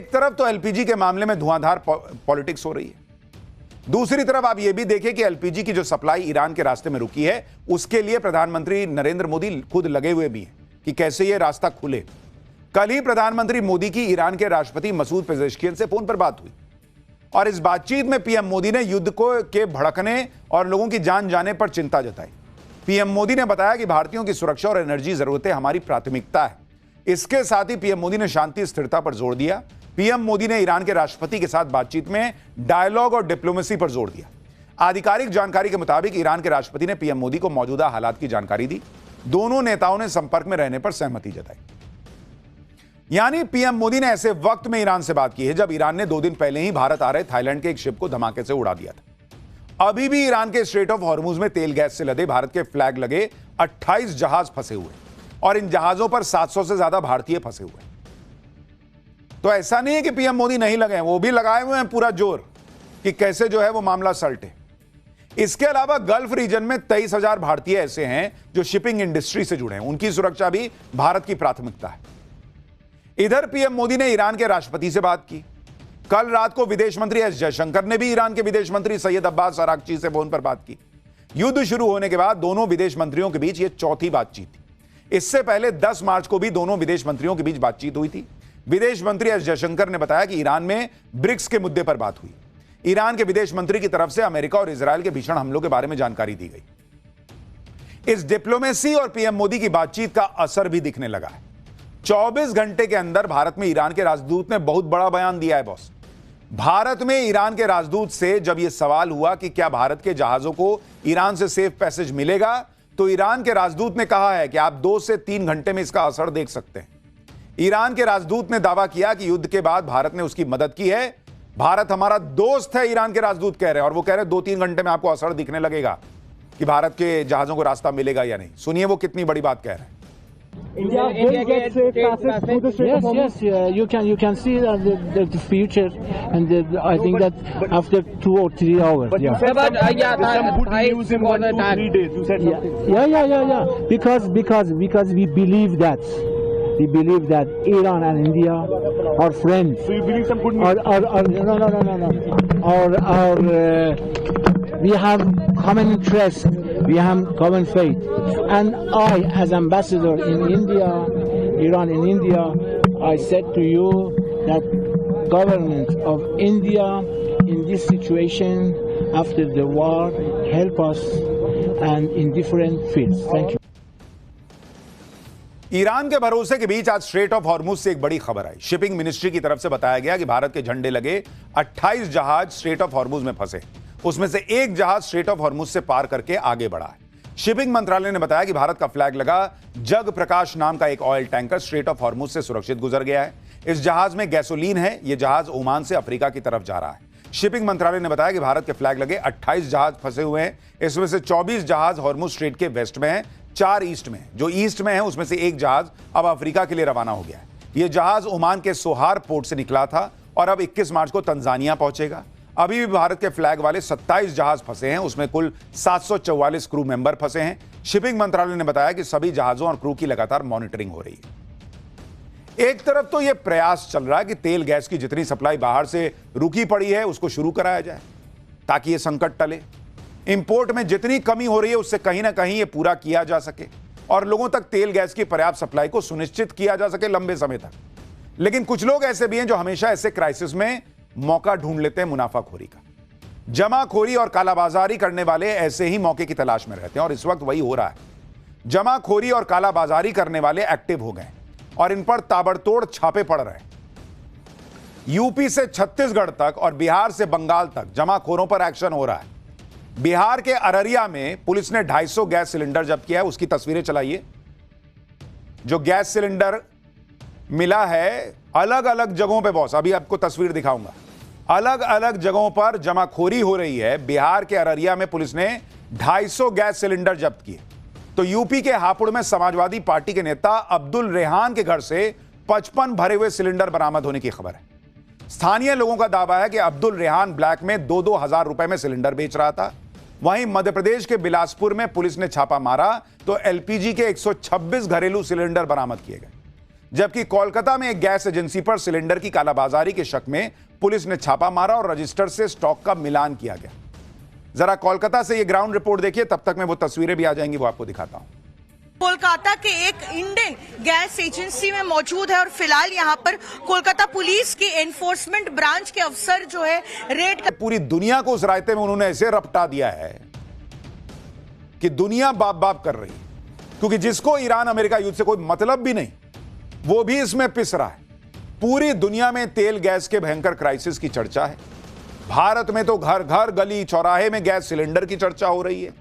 एक तरफ तो एलपीजी के मामले में धुआंधार पॉलिटिक्स हो रही है, दूसरी तरफ आप यह भी देखें कि एलपीजी की जो सप्लाई ईरान के रास्ते में रुकी है उसके लिए प्रधानमंत्री नरेंद्र मोदी खुद लगे हुए भी हैं कि कैसे यह रास्ता खुले। कल ही प्रधानमंत्री मोदी की ईरान के राष्ट्रपति मसूद पेजेश्कियन से फोन पर बात हुई और इस बातचीत में पीएम मोदी ने युद्ध के भड़कने और लोगों की जान जाने पर चिंता जताई। पीएम मोदी ने बताया कि भारतीयों की सुरक्षा और एनर्जी जरूरतें हमारी प्राथमिकता है। इसके साथ ही पीएम मोदी ने शांति स्थिरता पर जोर दिया। पीएम मोदी ने ईरान के राष्ट्रपति के साथ बातचीत में डायलॉग और डिप्लोमेसी पर जोर दिया। आधिकारिक जानकारी के मुताबिक ईरान के राष्ट्रपति ने पीएम मोदी को मौजूदा हालात की जानकारी दी। दोनों नेताओं ने संपर्क में रहने पर सहमति जताई। यानी पीएम मोदी ने ऐसे वक्त में ईरान से बात की है जब ईरान ने 2 दिन पहले ही भारत आ रहे थाईलैंड के एक शिप को धमाके से उड़ा दिया था। अभी भी ईरान के स्ट्रेट ऑफ हॉर्मुज में तेल गैस से लदे भारत के फ्लैग लगे 28 जहाज फंसे हुए और इन जहाजों पर 700 से ज्यादा भारतीय फंसे हुए। तो ऐसा नहीं है कि पीएम मोदी नहीं लगे हैं, वो भी लगाए हुए हैं पूरा जोर कि कैसे जो है वो मामला सलटे। इसके अलावा गल्फ रीजन में 23,000 भारतीय ऐसे हैं जो शिपिंग इंडस्ट्री से जुड़े हैं, उनकी सुरक्षा भी भारत की प्राथमिकता है। इधर पीएम मोदी ने ईरान के राष्ट्रपति से बात की। कल रात को विदेश मंत्री एस जयशंकर ने भी ईरान के विदेश मंत्री सैयद अब्बास अरागची से फोन पर बात की। युद्ध शुरू होने के बाद दोनों विदेश मंत्रियों के बीच यह चौथी बातचीत थी। इससे पहले 10 मार्च को भी दोनों विदेश मंत्रियों के बीच बातचीत हुई थी। विदेश मंत्री एस जयशंकर ने बताया कि ईरान में ब्रिक्स के मुद्दे पर बात हुई। ईरान के विदेश मंत्री की तरफ से अमेरिका और इजरायल के भीषण हमलों के बारे में जानकारी दी गई। इस डिप्लोमेसी और पीएम मोदी की बातचीत का असर भी दिखने लगा है। 24 घंटे के अंदर भारत में ईरान के राजदूत ने बहुत बड़ा बयान दिया है बॉस। भारत में ईरान के राजदूत से जब यह सवाल हुआ कि क्या भारत के जहाजों को ईरान से सेफ पैसेज मिलेगा, तो ईरान के राजदूत ने कहा है कि आप 2 से 3 घंटे में इसका असर देख सकते हैं। ईरान के राजदूत ने दावा किया कि युद्ध के बाद भारत ने उसकी मदद की है। भारत हमारा दोस्त है, ईरान के राजदूत कह रहे हैं, और वो कह रहे हैं 2-3 घंटे में आपको असर दिखने लगेगा कि भारत के जहाजों को रास्ता मिलेगा या नहीं। सुनिए वो कितनी बड़ी बात कह रहे हैं। India gets safe passage through the Strait of Hormuz? Yes, you can see the future, and I think that after 2 or 3 hours. But you said some good news in 1, 2, 3 days. You said something. Yeah. Because we believe that. We believe that Iran and India are friends. So you believe some good news? No. We have common interest. We have common faith. And I, as ambassador in India, Iran in India, I said to you that government of India in this situation after the war help us and in different fields. Thank you. Iran के भरोसे के बीच आज straight of Hormuz से एक बड़ी खबर आई। Shipping ministry की तरफ से बताया गया कि भारत के झंडे लगे 28 जहाज स्ट्रेट ऑफ हॉर्मुज में फंसे, उसमें से एक जहाज स्ट्रेट ऑफ हॉर्मुज से पार करके आगे बढ़ा है। शिपिंग मंत्रालय ने बताया कि भारत का फ्लैग लगा जग प्रकाश नाम का एक oil tanker straight of Hormuz से सुरक्षित गुजर गया है। इस जहाज में गैसोलीन है। यह जहाज ओमान से अफ्रीका की तरफ जा रहा है। शिपिंग मंत्रालय ने बताया कि भारत के फ्लैग लगे 28 जहाज फंसे हुए हैं। इसमें से 24 जहाज हॉर्मुज स्ट्रेट के वेस्ट में है, 4 ईस्ट में। जो ईस्ट में है उसमें से एक जहाज अब अफ्रीका के लिए रवाना हो गया है। यह जहाज ओमान के सोहार पोर्ट से निकला था और अब 21 मार्च को तंजानिया पहुंचेगा। अभी भी भारत के फ्लैग वाले 27 जहाज फंसे हैं, उसमें कुल 744 क्रू मेंबर फंसे हैं। शिपिंग मंत्रालय ने बताया कि सभी जहाजों और क्रू की लगातार मॉनिटरिंग हो रही है। एक तरफ तो यह प्रयास चल रहा है कि तेल गैस की जितनी सप्लाई बाहर से रुकी पड़ी है उसको शुरू कराया जाए ताकि यह संकट टले। इंपोर्ट में जितनी कमी हो रही है उससे कहीं ना कहीं यह पूरा किया जा सके और लोगों तक तेल गैस की पर्याप्त सप्लाई को सुनिश्चित किया जा सके लंबे समय तक। लेकिन कुछ लोग ऐसे भी हैं जो हमेशा ऐसे क्राइसिस में मौका ढूंढ लेते हैं मुनाफाखोरी का। जमाखोरी और कालाबाजारी करने वाले ऐसे ही मौके की तलाश में रहते हैं और इस वक्त वही हो रहा है। जमाखोरी और कालाबाजारी करने वाले एक्टिव हो गए और इन पर ताबड़तोड़ छापे पड़ रहे हैं। यूपी से छत्तीसगढ़ तक और बिहार से बंगाल तक जमाखोरों पर एक्शन हो रहा है। बिहार के अररिया में पुलिस ने 250 गैस सिलेंडर जब्त किया है। उसकी तस्वीरें चलाइए। जो गैस सिलेंडर मिला है अलग अलग जगहों पे बॉस, अभी आपको तस्वीर दिखाऊंगा। अलग अलग जगहों पर जमाखोरी हो रही है। बिहार के अररिया में पुलिस ने 250 गैस सिलेंडर जब्त किए। तो यूपी के हापुड़ में समाजवादी पार्टी के नेता अब्दुल रेहान के घर से 55 भरे हुए सिलेंडर बरामद होने की खबर है। स्थानीय लोगों का दावा है कि अब्दुल रेहान ब्लैक में 2-2 हजार रुपए में सिलेंडर बेच रहा था। वहीं मध्य प्रदेश के बिलासपुर में पुलिस ने छापा मारा तो एलपीजी के 126 घरेलू सिलेंडर बरामद किए गए। जबकि कोलकाता में एक गैस एजेंसी पर सिलेंडर की कालाबाजारी के शक में पुलिस ने छापा मारा और रजिस्टर से स्टॉक का मिलान किया गया। जरा कोलकाता से ये ग्राउंड रिपोर्ट देखिए, तब तक मैं वो तस्वीरें भी आ जाएंगी, वो आपको दिखाता हूं। कोलकाता के एक इंडियन गैस एजेंसी में मौजूद है और फिलहाल यहां पर कोलकाता पुलिस की एनफोर्समेंट ब्रांच के अफसर जो है रेड कर... पूरी दुनिया को उस रायते में उन्होंने ऐसे रपटा दिया है कि दुनिया बाप बाप कर रही है, क्योंकि जिसको ईरान अमेरिका युद्ध से कोई मतलब भी नहीं, वो भी इसमें पिस रहा है। पूरी दुनिया में तेल गैस के भयंकर क्राइसिस की चर्चा है। भारत में तो घर घर गली चौराहे में गैस सिलेंडर की चर्चा हो रही है।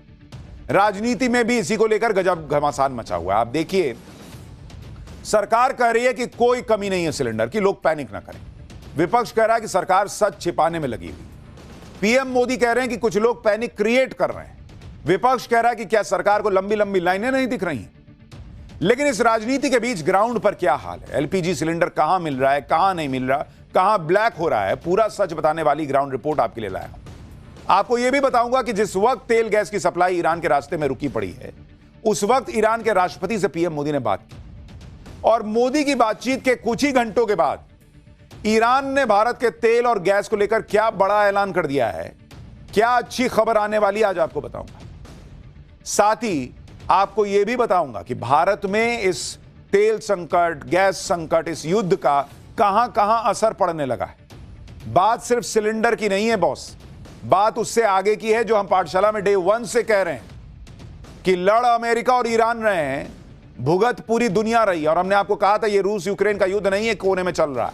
राजनीति में भी इसी को लेकर गजब घमासान मचा हुआ है। आप देखिए, सरकार कह रही है कि कोई कमी नहीं है सिलेंडर की, लोग पैनिक ना करें। विपक्ष कह रहा है कि सरकार सच छिपाने में लगी हुई। पीएम मोदी कह रहे हैं कि कुछ लोग पैनिक क्रिएट कर रहे हैं। विपक्ष कह रहा है कि क्या सरकार को लंबी लंबी लाइनें नहीं दिख रही हैं। लेकिन इस राजनीति के बीच ग्राउंड पर क्या हाल है? एलपीजी सिलेंडर कहां मिल रहा है, कहां नहीं मिल रहा, कहां ब्लैक हो रहा है, पूरा सच बताने वाली ग्राउंड रिपोर्ट आपके लिए लाया हूं। आपको यह भी बताऊंगा कि जिस वक्त तेल गैस की सप्लाई ईरान के रास्ते में रुकी पड़ी है, उस वक्त ईरान के राष्ट्रपति से पीएम मोदी ने बात की और मोदी की बातचीत के कुछ ही घंटों के बाद ईरान ने भारत के तेल और गैस को लेकर क्या बड़ा ऐलान कर दिया है, क्या अच्छी खबर आने वाली, आज आपको बताऊंगा। साथ ही आपको यह भी बताऊंगा कि भारत में इस तेल संकट, गैस संकट, इस युद्ध का कहां कहां असर पड़ने लगा है। बात सिर्फ सिलेंडर की नहीं है बॉस, बात उससे आगे की है जो हम पाठशाला में डे 1 से कह रहे हैं कि लड़ अमेरिका और ईरान रहे हैं, भुगत पूरी दुनिया रही है। और हमने आपको कहा था यह रूस यूक्रेन का युद्ध नहीं है, कोने में चल रहा है,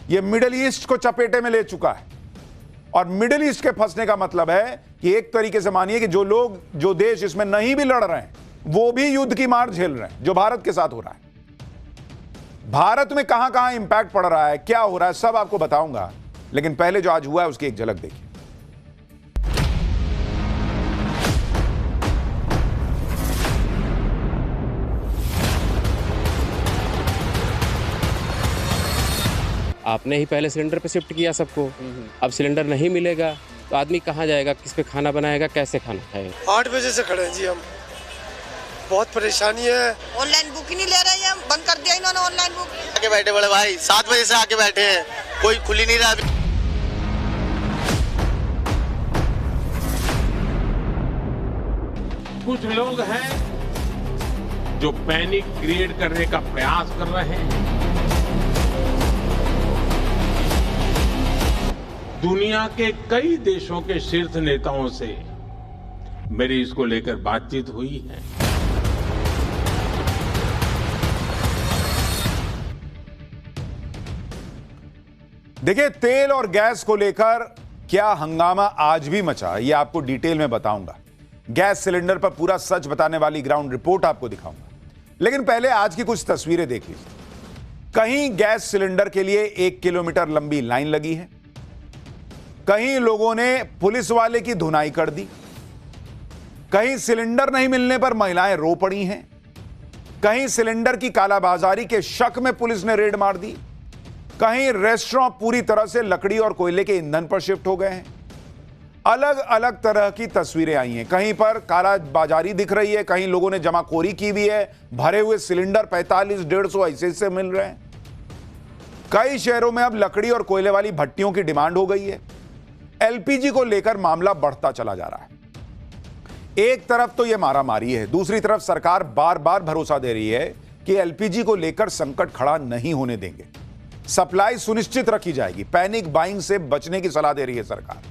यह मिडिल ईस्ट को चपेटे में ले चुका है। और मिडिल ईस्ट के फंसने का मतलब है कि एक तरीके से मानिए कि जो लोग, जो देश इसमें नहीं भी लड़ रहे हैं, वो भी युद्ध की मार झेल रहे हैं जो भारत के साथ हो रहा है। भारत में कहां कहां इंपैक्ट पड़ रहा है, क्या हो रहा है, सब आपको बताऊंगा। लेकिन पहले जो आज हुआ है उसकी एक झलक देखिए। आपने ही पहले सिलेंडर पे शिफ्ट किया सबको, अब सिलेंडर नहीं मिलेगा तो आदमी कहाँ जाएगा, किस पे खाना बनाएगा, कैसे खाना खाएगा। 8 बजे से खड़े हैं जी, हम बहुत परेशानी है। ऑनलाइन बुक ही नहीं ले रहे हैं, बंद कर दिया इन्होंने ऑनलाइन बुक। आके बैठे बड़े भाई, 7 बजे से आके बैठे हैं, कोई खुल ही नहीं रहा। कुछ लोग हैं जो पैनिक क्रिएट करने का प्रयास कर रहे हैं। दुनिया के कई देशों के शीर्ष नेताओं से मेरी इसको लेकर बातचीत हुई है। देखिए, तेल और गैस को लेकर क्या हंगामा आज भी मचा, यह आपको डिटेल में बताऊंगा। गैस सिलेंडर पर पूरा सच बताने वाली ग्राउंड रिपोर्ट आपको दिखाऊंगा। लेकिन पहले आज की कुछ तस्वीरें देख लीजिए। कहीं गैस सिलेंडर के लिए 1 किलोमीटर लंबी लाइन लगी है, कहीं लोगों ने पुलिस वाले की धुनाई कर दी, कहीं सिलेंडर नहीं मिलने पर महिलाएं रो पड़ी हैं, कहीं सिलेंडर की कालाबाजारी के शक में पुलिस ने रेड मार दी, कहीं रेस्टोरेंट पूरी तरह से लकड़ी और कोयले के ईंधन पर शिफ्ट हो गए हैं। अलग अलग तरह की तस्वीरें आई हैं। कहीं पर कालाबाजारी दिख रही है, कहीं लोगों ने जमाखोरी की भी है, भरे हुए सिलेंडर 45-150 ऐसे से मिल रहे हैं। कई शहरों में अब लकड़ी और कोयले वाली भट्टियों की डिमांड हो गई है। एलपीजी को लेकर मामला बढ़ता चला जा रहा है। एक तरफ तो यह मारामारी है, दूसरी तरफ सरकार बार बार भरोसा दे रही है कि एलपीजी को लेकर संकट खड़ा नहीं होने देंगे, सप्लाई सुनिश्चित रखी जाएगी, पैनिक बाइंग से बचने की सलाह दे रही है सरकार।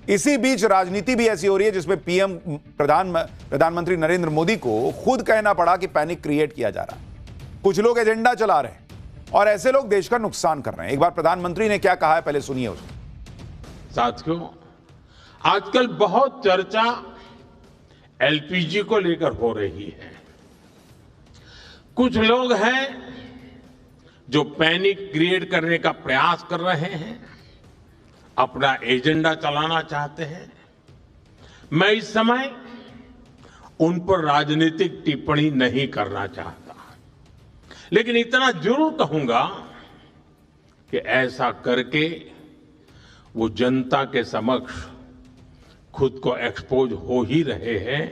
इसी बीच राजनीति भी ऐसी हो रही है जिसमें पीएम प्रधानमंत्री नरेंद्र मोदी को खुद कहना पड़ा कि पैनिक क्रिएट किया जा रहा है। कुछ लोग एजेंडा चला रहे हैं और ऐसे लोग देश का नुकसान कर रहे हैं। एक बार प्रधानमंत्री ने क्या कहा है, पहले सुनिए उसको। साथियों, आजकल बहुत चर्चा एलपीजी को लेकर हो रही है। कुछ लोग हैं जो पैनिक क्रिएट करने का प्रयास कर रहे हैं, अपना एजेंडा चलाना चाहते हैं। मैं इस समय उन पर राजनीतिक टिप्पणी नहीं करना चाहता, लेकिन इतना जरूर कहूंगा कि ऐसा करके वो जनता के समक्ष खुद को एक्सपोज हो ही रहे हैं,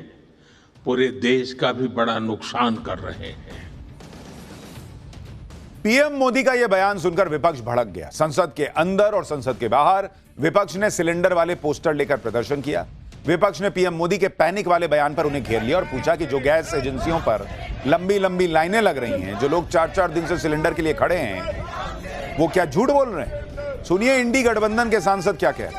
पूरे देश का भी बड़ा नुकसान कर रहे हैं। पीएम मोदी का यह बयान सुनकर विपक्ष भड़क गया। संसद के अंदर और संसद के बाहर विपक्ष ने सिलेंडर वाले पोस्टर लेकर प्रदर्शन किया। विपक्ष ने पीएम मोदी के पैनिक वाले बयान पर उन्हें घेर लिया और पूछा कि जो गैस एजेंसियों पर लंबी लंबी लाइनें लग रही हैं, जो लोग 4-4 दिन से सिलेंडर के लिए खड़े हैं, वो क्या झूठ बोल रहे हैं? सुनिए इंडी गठबंधन के सांसद क्या कह रहे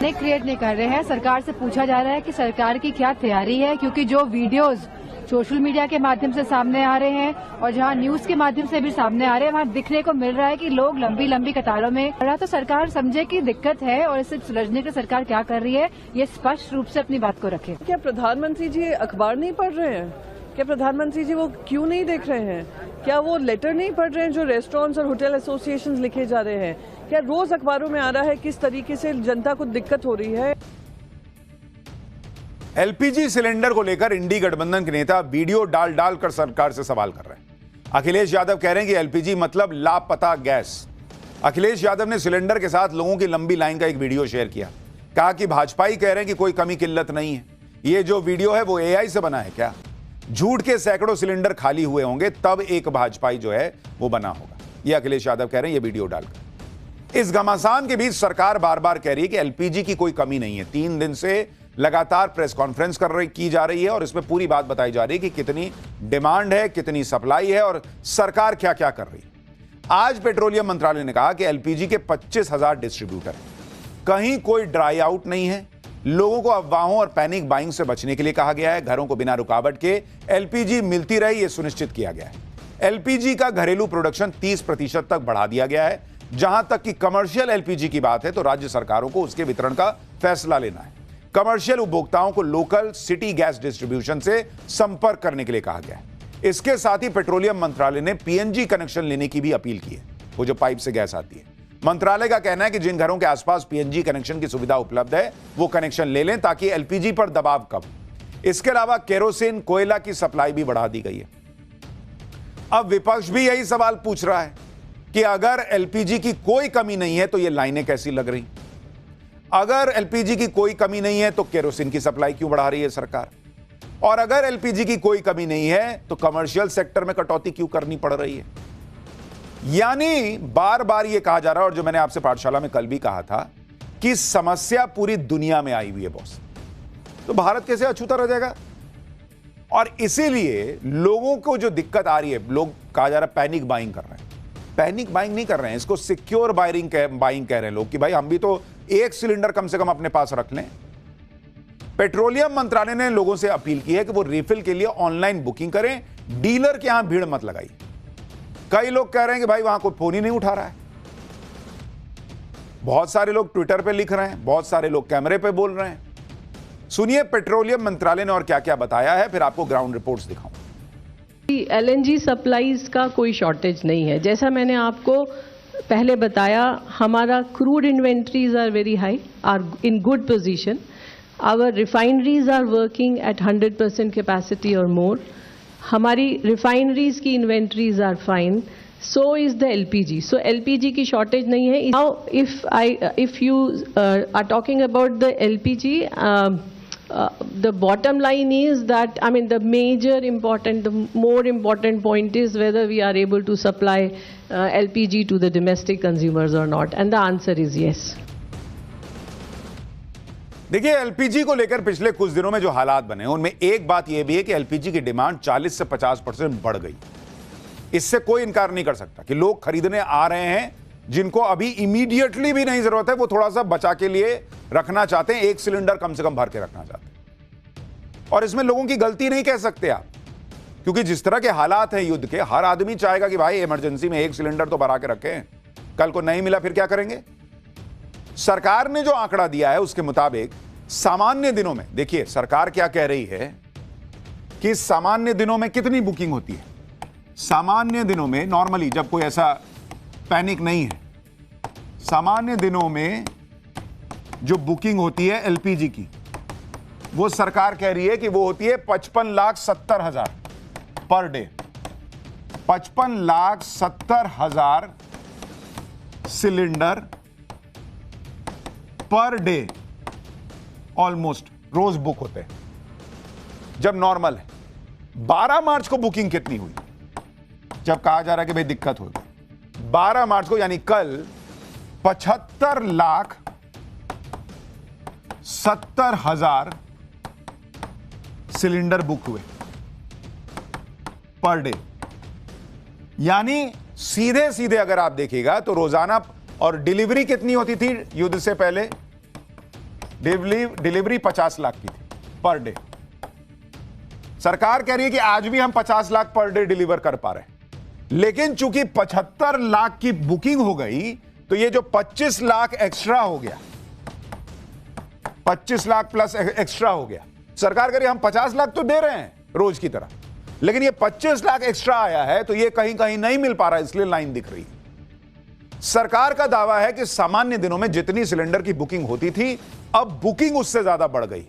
हैं। क्रिएट नहीं कर रहे हैं। सरकार से पूछा जा रहा है कि सरकार की क्या तैयारी है, क्योंकि जो वीडियोस सोशल मीडिया के माध्यम से सामने आ रहे हैं और जहां न्यूज के माध्यम से भी सामने आ रहे हैं, वहां दिखने को मिल रहा है कि लोग लंबी लंबी कतारों में खड़ा। तो सरकार समझे कि दिक्कत है और इसे सुलझने की सरकार क्या कर रही है, ये स्पष्ट रूप से अपनी बात को रखे। क्या प्रधानमंत्री जी अखबार नहीं पढ़ रहे हैं? क्या प्रधानमंत्री जी वो क्यों नहीं देख रहे हैं? क्या वो लेटर नहीं पढ़ रहे हैं जो रेस्टोरेंट्स और होटल एसोसिएशन लिखे जा रहे हैं? क्या रोज अखबारों में आ रहा है किस तरीके से जनता को दिक्कत हो रही है? एलपीजी सिलेंडर को लेकर इंडी गठबंधन के नेता वीडियो डाल कर सरकार से सवाल कर रहे हैं। अखिलेश यादव कह रहे हैं कि एलपीजी मतलब लापता गैस। अखिलेश यादव ने सिलेंडर के साथ लोगों की लंबी लाइन का एक वीडियो शेयर किया। कहा कि भाजपा ही कह रहे हैं कि कोई कमी किल्लत नहीं है। ये जो वीडियो है वो एआई से बना है क्या? झूठ के सैकड़ों सिलेंडर खाली हुए होंगे तब एक भाजपाई जो है वो बना होगा। ये अखिलेश यादव कह रहे हैं ये वीडियो डालकर। इस घमासान के बीच सरकार बार बार कह रही है कि एलपीजी की कोई कमी नहीं है। 3 दिन से लगातार प्रेस कॉन्फ्रेंस की जा रही है और इसमें पूरी बात बताई जा रही है कि कितनी डिमांड है, कितनी सप्लाई है और सरकार क्या क्या कर रही है। आज पेट्रोलियम मंत्रालय ने कहा कि एलपीजी के 25,000 डिस्ट्रीब्यूटर हैं। कहीं कोई ड्राई आउट नहीं है। लोगों को अफवाहों और पैनिक बाइंग से बचने के लिए कहा गया है। घरों को बिना रुकावट के एलपीजी मिलती रहे, यह सुनिश्चित किया गया है। एलपीजी का घरेलू प्रोडक्शन 30% तक बढ़ा दिया गया है। जहां तक कि कमर्शियल एलपीजी की बात है तो राज्य सरकारों को उसके वितरण का फैसला लेना है। कमर्शियल उपभोक्ताओं को लोकल सिटी गैस डिस्ट्रीब्यूशन से संपर्क करने के लिए कहा गया है। इसके साथ ही पेट्रोलियम मंत्रालय ने पीएनजी कनेक्शन लेने की भी अपील की है, वो जो पाइप से गैस आती है। मंत्रालय का कहना है कि जिन घरों के आसपास पीएनजी कनेक्शन की सुविधा उपलब्ध है वो कनेक्शन ले लें ताकि एलपीजी पर दबाव कम। इसके अलावा केरोसिन, कोयला की सप्लाई भी बढ़ा दी गई है। अब विपक्ष भी यही सवाल पूछ रहा है कि अगर एलपीजी की कोई कमी नहीं है तो ये लाइनें कैसी लग रही? अगर एलपीजी की कोई कमी नहीं है तो केरोसिन की सप्लाई क्यों बढ़ा रही है सरकार? और अगर एलपीजी की कोई कमी नहीं है तो कमर्शियल सेक्टर में कटौती क्यों करनी पड़ रही है? यानी बार बार यह कहा जा रहा है, और जो मैंने आपसे पाठशाला में कल भी कहा था कि समस्या पूरी दुनिया में आई हुई है बॉस, तो भारत कैसे अछूता रह जाएगा? और इसीलिए लोगों को जो दिक्कत आ रही है, लोग कहा जा रहा है पैनिक बाइंग कर रहे हैं। पैनिक बाइंग नहीं कर रहे हैं, इसको सिक्योर बाइंग कह रहे हैं लोग कि भाई हम भी तो एक सिलेंडर कम से कम अपने पास रख लें। पेट्रोलियम मंत्रालय ने लोगों से अपील की है कि वो रिफिल के लिए ऑनलाइन बुकिंग करें, डीलर के यहां भीड़ मत लगाइए। कई लोग कह रहे हैं कि भाई वहां कोई फोन ही नहीं उठा रहा है। बहुत सारे लोग ट्विटर पे लिख रहे हैं, बहुत सारे लोग कैमरे पे बोल रहे हैं। सुनिए पेट्रोलियम मंत्रालय ने और क्या क्या बताया है, फिर आपको ग्राउंड रिपोर्ट्स दिखाऊं। एलएनजी सप्लाईज का कोई शॉर्टेज नहीं है। जैसा मैंने आपको पहले बताया, हमारा crude inventories are very high, are in good position. Our refineries are working at 100% capacity और मोर। हमारी रिफाइनरीज की inventories are fine, so is the LPG. सो एलपीजी की शॉर्टेज नहीं है। Now if you are talking about the LPG, the bottom line is that, I mean, the more important point is whether we are able to supply LPG to the domestic consumers or not, and the answer is yes. देखिए LPG को लेकर पिछले कुछ दिनों में जो हालात बने उनमें एक बात यह भी है कि एलपीजी की डिमांड 40 से 50% बढ़ गई। इससे कोई इनकार नहीं कर सकता कि लोग खरीदने आ रहे हैं, जिनको अभी इमीडिएटली भी नहीं जरूरत है, वो थोड़ा सा बचा के लिए रखना चाहते हैं, एक सिलेंडर कम से कम भर के रखना चाहते हैं। और इसमें लोगों की गलती नहीं कह सकते आप, क्योंकि जिस तरह के हालात हैं युद्ध के, हर आदमी चाहेगा कि भाई इमरजेंसी में एक सिलेंडर तो भरा के रखें, कल को नहीं मिला फिर क्या करेंगे? सरकार ने जो आंकड़ा दिया है उसके मुताबिक सामान्य दिनों में, देखिए सरकार क्या कह रही है कि सामान्य दिनों में कितनी बुकिंग होती है। सामान्य दिनों में नॉर्मली जब कोई ऐसा पैनिक नहीं है, सामान्य दिनों में जो बुकिंग होती है एलपीजी की, वो सरकार कह रही है कि वो होती है 55,70,000 per day. 55,70,000 cylinder per day almost रोज बुक होते हैं जब नॉर्मल है। 12 मार्च को बुकिंग कितनी हुई? जब कहा जा रहा है कि भाई दिक्कत होगी। 12 मार्च को यानी कल 75,70,000 सिलेंडर बुक हुए पर डे। यानी सीधे सीधे अगर आप देखिएगा तो रोजाना, और डिलीवरी कितनी होती थी युद्ध से पहले? डिलीवरी 50 लाख की थी पर डे। सरकार कह रही है कि आज भी हम 50 लाख पर डे डिलीवर कर पा रहे हैं, लेकिन चूंकि 75 लाख की बुकिंग हो गई तो ये जो 25 लाख एक्स्ट्रा हो गया, 25 लाख प्लस एक्स्ट्रा हो गया। सरकार कह रही है हम 50 लाख तो दे रहे हैं रोज की तरह, लेकिन ये 25 लाख एक्स्ट्रा आया है तो ये कहीं कहीं नहीं मिल पा रहा, इसलिए लाइन दिख रही है। सरकार का दावा है कि सामान्य दिनों में जितनी सिलेंडर की बुकिंग होती थी, अब बुकिंग उससे ज्यादा बढ़ गई।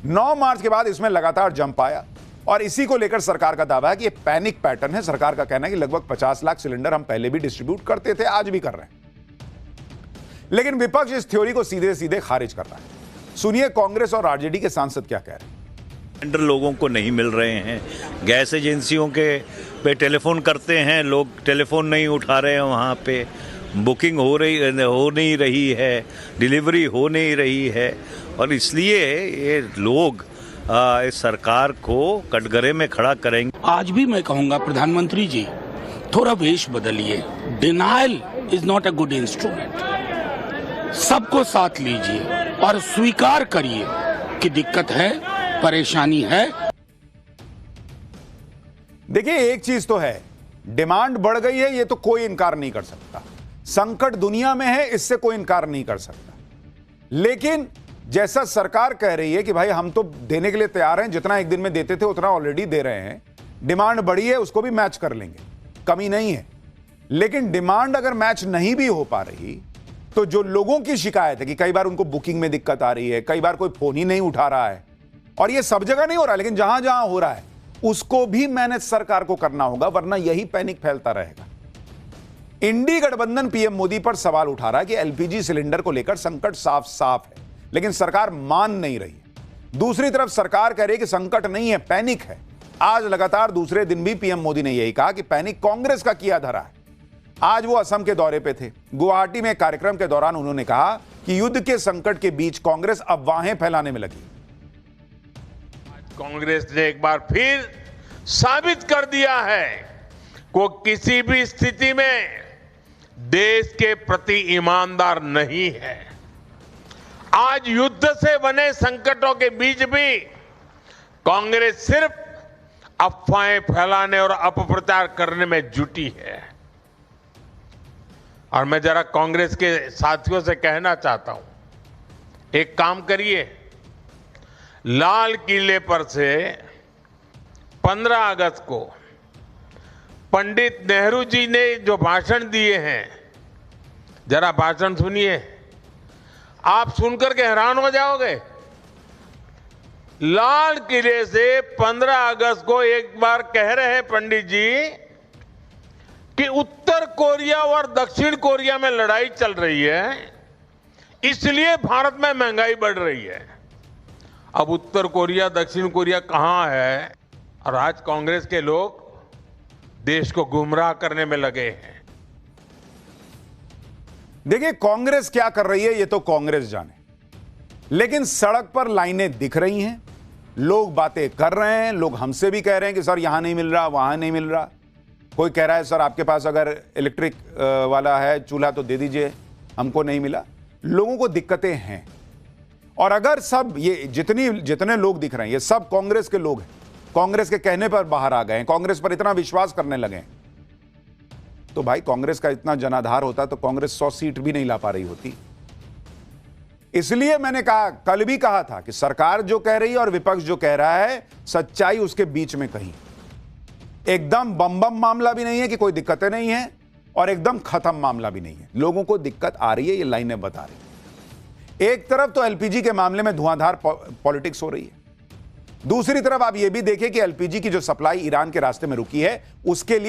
9 मार्च के बाद इसमें लगातार जंप आया और इसी को लेकर सरकार का दावा है कि ये पैनिक पैटर्न है। सरकार का कहना है कि लगभग 50 लाख सिलेंडर हम पहले भी डिस्ट्रीब्यूट करते थे, आज भी कर रहे हैं। लेकिन विपक्ष इस थ्योरी को सीधे सीधे खारिज कर रहा है। सुनिए कांग्रेस और आरजेडी के सांसद क्या कह रहे हैं। सिलेंडर लोगों को नहीं मिल रहे हैं, गैस एजेंसियों के पे टेलीफोन करते हैं, लोग टेलीफोन नहीं उठा रहे हैं, वहाँ पे बुकिंग हो नहीं रही है, डिलीवरी हो नहीं रही है, और इसलिए ये लोग इस सरकार को कटघरे में खड़ा करेंगे। आज भी मैं कहूँगा प्रधानमंत्री जी थोड़ा वेश बदलिए। Denial is not a good instrument. सबको साथ लीजिए और स्वीकार करिए कि दिक्कत है, परेशानी है। देखिए एक चीज तो है, डिमांड बढ़ गई है, ये तो कोई इनकार नहीं कर सकता। संकट दुनिया में है, इससे कोई इनकार नहीं कर सकता। लेकिन जैसा सरकार कह रही है कि भाई हम तो देने के लिए तैयार हैं, जितना एक दिन में देते थे उतना ऑलरेडी दे रहे हैं, डिमांड बढ़ी है उसको भी मैच कर लेंगे, कमी नहीं है। लेकिन डिमांड अगर मैच नहीं भी हो पा रही तो जो लोगों की शिकायत है कि कई बार उनको बुकिंग में दिक्कत आ रही है, कई बार कोई फोन ही नहीं उठा रहा है, और ये सब जगह नहीं हो रहा है, लेकिन जहां जहां हो रहा है उसको भी मैनेज सरकार को करना होगा, वरना यही पैनिक फैलता रहेगा। इंडी गठबंधन पीएम मोदी पर सवाल उठा रहा है कि एलपीजी सिलेंडर को लेकर संकट साफ साफ है, लेकिन सरकार मान नहीं रही है। दूसरी तरफ सरकार कह रही है कि संकट नहीं है, पैनिक है। आज लगातार दूसरे दिन भी पीएम मोदी ने यही कहा कि पैनिक कांग्रेस का किया धरा है। आज वो असम के दौरे पे थे। गुवाहाटी में कार्यक्रम के दौरान उन्होंने कहा कि युद्ध के संकट के बीच कांग्रेस अफवाहें फैलाने में लगी। कांग्रेस ने एक बार फिर साबित कर दिया है कि किसी भी स्थिति में देश के प्रति ईमानदार नहीं है। आज युद्ध से बने संकटों के बीच भी कांग्रेस सिर्फ अफवाहें फैलाने और अपप्रचार करने में जुटी है। और मैं जरा कांग्रेस के साथियों से कहना चाहता हूं, एक काम करिए, लाल किले पर से 15 अगस्त को पंडित नेहरू जी ने जो भाषण दिए हैं, जरा भाषण सुनिए, आप सुनकर के हैरान हो जाओगे। लाल किले से 15 अगस्त को एक बार कह रहे हैं पंडित जी कि उत्तर कोरिया और दक्षिण कोरिया में लड़ाई चल रही है, इसलिए भारत में महंगाई बढ़ रही है। अब उत्तर कोरिया दक्षिण कोरिया कहां है, और आज कांग्रेस के लोग देश को गुमराह करने में लगे हैं। देखिए कांग्रेस क्या कर रही है ये तो कांग्रेस जाने, लेकिन सड़क पर लाइनें दिख रही हैं, लोग बातें कर रहे हैं, लोग हमसे भी कह रहे हैं कि सर यहां नहीं मिल रहा, वहां नहीं मिल रहा। कोई कह रहा है सर आपके पास अगर इलेक्ट्रिक वाला है चूल्हा तो दे दीजिए, हमको नहीं मिला। लोगों को दिक्कतें हैं, और अगर सब ये जितने लोग दिख रहे हैं ये सब कांग्रेस के लोग हैं, कांग्रेस के कहने पर बाहर आ गए हैं, कांग्रेस पर इतना विश्वास करने लगे हैं, तो भाई कांग्रेस का इतना जनाधार होता तो कांग्रेस 100 सीट भी नहीं ला पा रही होती। इसलिए मैंने कहा, कल भी कहा था कि सरकार जो कह रही है और विपक्ष जो कह रहा है, सच्चाई उसके बीच में कहीं। एकदम बम मामला भी नहीं है कि कोई दिक्कतें नहीं है, और एकदम खत्म मामला भी नहीं है। लोगों को दिक्कत आ रही है, ये लाइनें बता रही है। एक तरफ तो एलपीजी के मामले में धुआंधार पॉलिटिक्स हो रही है, दूसरी तरफ आप ये भी देखें कि एलपीजी की जो सप्लाई ईरान के रास्ते में रुकी है उसके लिए